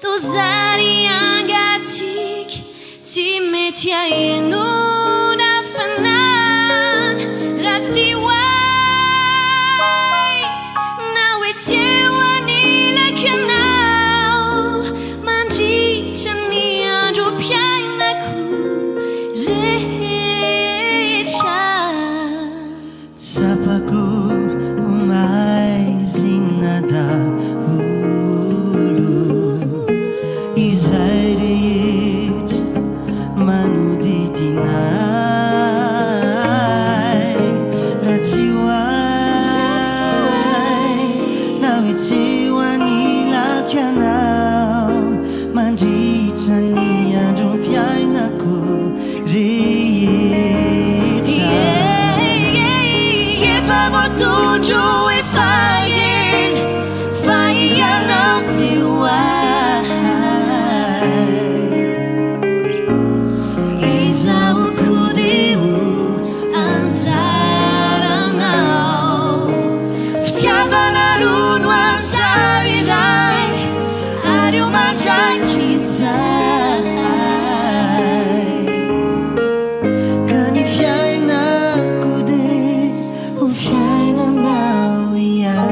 Dosari angatik Ti metia yenuna fanan Ratsi wai Now it's you anila kyanao Manji chani andro piainaku Recha Sapaku umay zinada Izayreet manuditinay Ratsiway nawitiwanila kyanao Mandritra ny andro piainako rehetra Efa voatondro efa eny Faianao teo Izaho kodeo anjaranao Fitiavana rono anjara iray Ary eo mandraiky izay Ka ny fiainako de ho fiainanao ihany